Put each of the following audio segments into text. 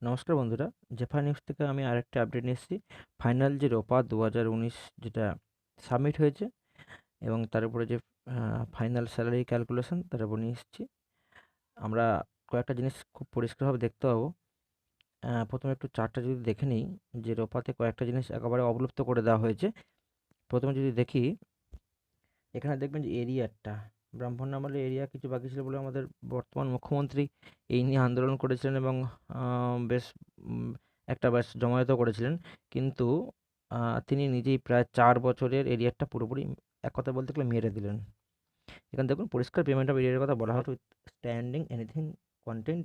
নমস্কার বন্ধুরা, জেফা নিউজ থেকে আমি আরেকটা আপডেট নিয়ে এসেছি। ফাইনাল যে রোপা 2019 যেটা সাবমিট হয়েছে এবং তার উপরে যে ফাইনাল স্যালারি ক্যালকুলেশন তার উপর নিয়ে এসেছি। আমরা কয়েকটা জিনিস খুব পরিষ্কারভাবে দেখতে পাবো। প্রথমে একটু চার্টটা যদি দেখে নিই, যে রোপাতে কয়েকটা জিনিস একেবারে অবলুপ্ত করে দেওয়া হয়েছে। প্রথমে যদি দেখি, এখানে দেখবেন যে এরিয়াটা ব্রাহ্মণবাড়িয়া এরিয়া কিছু বাকি ছিল বলে আমাদের বর্তমান মুখ্যমন্ত্রী এই নিয়ে আন্দোলন করেছিলেন এবং বেশ একটা বেশ জমায়েত করেছিলেন। কিন্তু তিনি নিজেই প্রায় 4 বছরের এরিয়ারটা পুরোপুরি এক কথা বলতে গেলে মেরে দিলেন। এখানে দেখুন পরিষ্কার পেমেন্ট অফ এরিয়ার কথা বলা হতো, standing anything content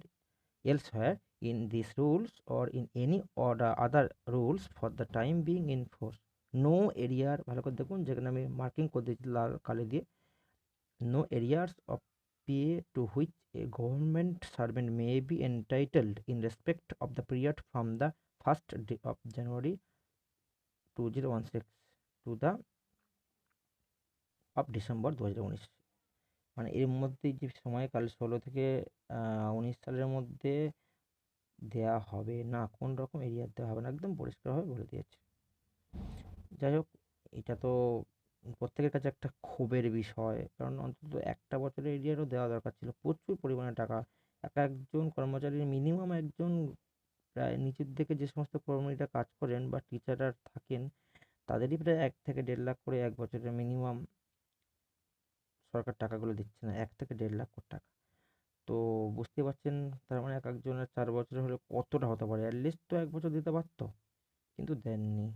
elsewhere in these rules or in any order other rules for the time being in force. No এরিয়ার ভালো করে দেখুন, যেখানে আমি মার্কিং করে দিয়েছি লাল কালি দিয়ে, no areas of pay to which a government servant may be entitled in respect of the period from the 1st day of January 2016 to the of December 2019। মানে এর মধ্যে যে সময়কাল 16 থেকে 19 সালের মধ্যে দেয়া হবে না, কোন রকম এরিয়া দেওয়া হবে না, একদম পরিষ্কারভাবে বলে দিয়েছে। যাই হোক, এটা তো প্রত্যেকের কাছে একটা ক্ষোভের বিষয়, কারণ অন্তত একটা বছরের এরিয়ারও দেওয়া দরকার ছিল, প্রচুর পরিমাণে টাকা। একজন কর্মচারীর মিনিমাম একজন প্রায় নিচের দিকে যে সমস্ত কর্মীরা কাজ করেন বা টিচাররা থাকেন, তাদেরই প্রায় 1 থেকে 1.5 লাখ করে এক বছরের মিনিমাম সরকার টাকাগুলো দিচ্ছে না, 1 থেকে 1.5 লাখ টাকা। তো বুঝতে পারছেন, তার মানে এক একজনের 4 বছর হলে কতটা হতে পারে, অ্যাটলিস্ট তো 1 বছর দিতে পারতো, কিন্তু দেননি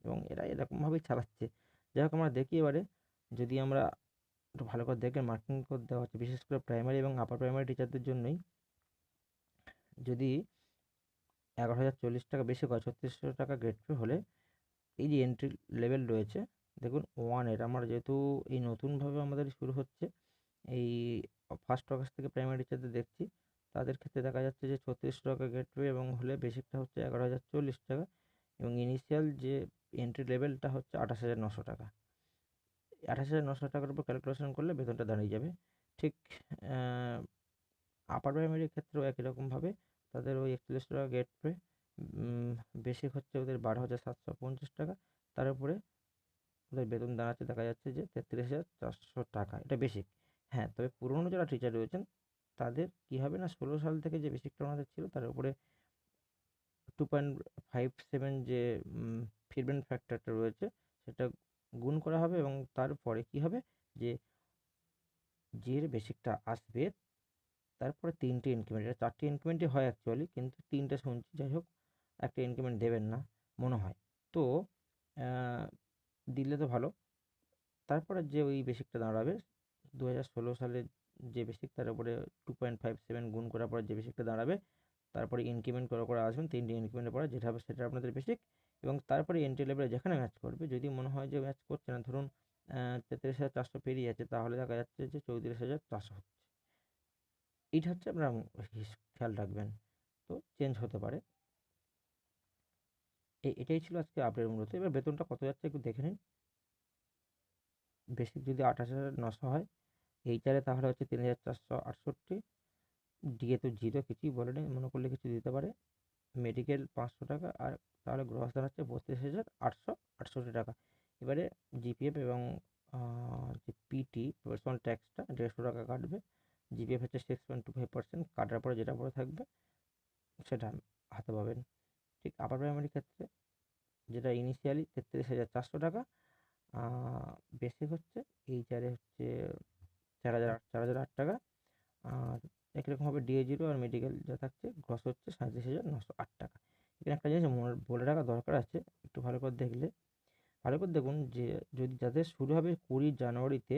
এবং এরা এরকমভাবেই চালাচ্ছে। যাই হোক, আমরা দেখি এবারে, যদি আমরা একটু ভালো করে দেখে মার্কিং করে দেওয়া হচ্ছে বিশেষ করে প্রাইমারি এবং আপার প্রাইমারি টিচারদের জন্যই। যদি 11,040 টাকা বেশি হয়, 3600 টাকা গ্রেড পে হলে, এই যে এন্ট্রি লেভেল রয়েছে, দেখুন ওয়ানের আমরা যেহেতু এই নতুনভাবে আমাদের শুরু হচ্ছে, এই 1 আগস্ট থেকে প্রাইমারি টিচারদের দেখছি, তাদের ক্ষেত্রে দেখা যাচ্ছে যে 3600 টাকা গ্রেড পে এবং হলে বেসিকটা হচ্ছে 11,040 টাকা এবং ইনিশিয়াল যে এন্ট্রি লেভেলটা হচ্ছে 28,900 টাকা। 28,900 টাকার উপর ক্যালকুলেশন করলে বেতনটা দাঁড়িয়ে যাবে ঠিক আপার প্রাইমারির ক্ষেত্রেও একই রকমভাবে তাদের ওই 41 টাকা গেট পে, বেসিক হচ্ছে ওদের 12,750 টাকা, তার উপরে ওদের বেতন দাঁড়াচ্ছে দেখা যাচ্ছে যে 33,400 টাকা, এটা বেসিক। হ্যাঁ, তবে পুরনো যারা টিচার রয়েছেন তাদের কী হবে না, 16 সাল থেকে যে বেসিকটা ওনাদের ছিল তার উপরে 2.57 যে ফিডব্যাক ফ্যাক্টরটা রয়েছে সেটা গুণ করা হবে এবং তারপরে কী হবে, যে যে বেসিকটা আসবে তারপরে 3টে ইনক্রিমেন্ট, এটা 4টে ইনক্রিমেন্টই হয় অ্যাকচুয়ালি, কিন্তু 3টে শুনছি। যাই হোক, একটা ইনক্রিমেন্ট দেবেন না মনে হয়। তো দিলে তো ভালো। তারপরে যে ওই বেসিকটা দাঁড়াবে 2016 সালের যে বেসিক, তার উপরে 2.57 গুণ করার পরে যে বেসিকটা দাঁড়াবে, তারপরে ইনক্রিমেন্ট করে করে আসবেন 3টে ইনক্রিমেন্টের পরে, যেটা হবে সেটা আপনাদের বেসিক। এবং তারপরে এন্ট্রি লেভেলে যেখানে ম্যাচ করবে, যদি মনে হয় যে ম্যাচ করছে না, ধরুন 33,400 পেরিয়ে যাচ্ছে, তাহলে দেখা যাচ্ছে যে 34,400 হচ্ছে। এইটা হচ্ছে আপনারা খেয়াল রাখবেন, তো চেঞ্জ হতে পারে। এটাই ছিল আজকে আপডেট মূলত। এবার বেতনটা কত যাচ্ছে একটু দেখে নিন। বেসিক যদি 28,900 হয়, এইচআরে তাহলে হচ্ছে 3,468, ডিএ তো জিরো, কিছুই বলেনি, মনে করলে কিছু দিতে পারে। মেডিকেল 500 টাকা, আর তাহলে গ্রস দাঁড়াচ্ছে 32,868 টাকা। এবারে জিপিএফ এবং যে পিটি পার্সোনাল ট্যাক্সটা 150 টাকা কাটবে। জিপিএফ হচ্ছে 6.25%, কাটার পরে যেটা পরে থাকবে সেটা হাতে পাবেন। ঠিক আপার প্রাইমারির ক্ষেত্রে যেটা ইনিশিয়ালি 33,400 টাকা, বেসিক হচ্ছে এইচআরে হচ্ছে 4,008 টাকা, আর একই রকমভাবে ডিএ জিরো আর মেডিকেল যা থাকছে গ্রস হচ্ছে 37,908 টাকা। এখানে একটা জিনিস মনে বলে রাখা দরকার আছে, একটু ভালো করে দেখলে, ভালো করে দেখুন যে যদি যাদের শুরু হবে 20 জানুয়ারিতে,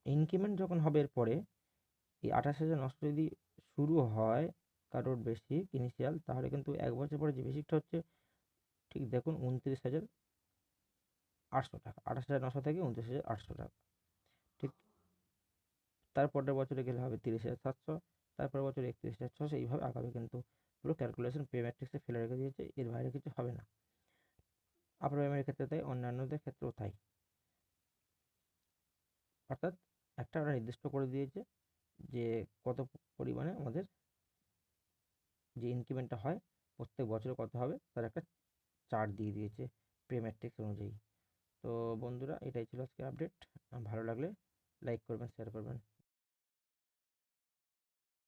ইনক্রিমেন্ট যখন হবে এরপরে, এই 28,900 যদি শুরু হয় কারোর বেসিক ইনিশিয়াল, তাহলে কিন্তু 1 বছর পরে যে বেসিকটা হচ্ছে, ঠিক দেখুন 29,800 টাকা, 28,900 থেকে 29,800 টাকা। ঠিক তার পরের বছরে গেলে হবে 30,700, তারপরের বছর 31,600, এইভাবে আগাবে, কিন্তু পুরো ক্যালকুলেশন পে ম্যাট্রিক্সে ফেলে রেখে দিয়েছে, এর বাইরে কিছু হবে না। আপার প্রাইমারির ক্ষেত্রে তাই, অন্যান্যদের ক্ষেত্রেও তাই। অর্থাৎ একটা ওরা নির্দিষ্ট করে দিয়েছে যে কত পরিমাণে আমাদের যে ইনক্রিমেন্টটা হয় প্রত্যেক বছরে কত হবে তার একটা চার্ট দিয়ে দিয়েছে পে ম্যাট্রিক্স অনুযায়ী। তো বন্ধুরা, এটাই ছিল আজকে আপডেট। ভালো লাগলে লাইক করবেন, শেয়ার করবেন।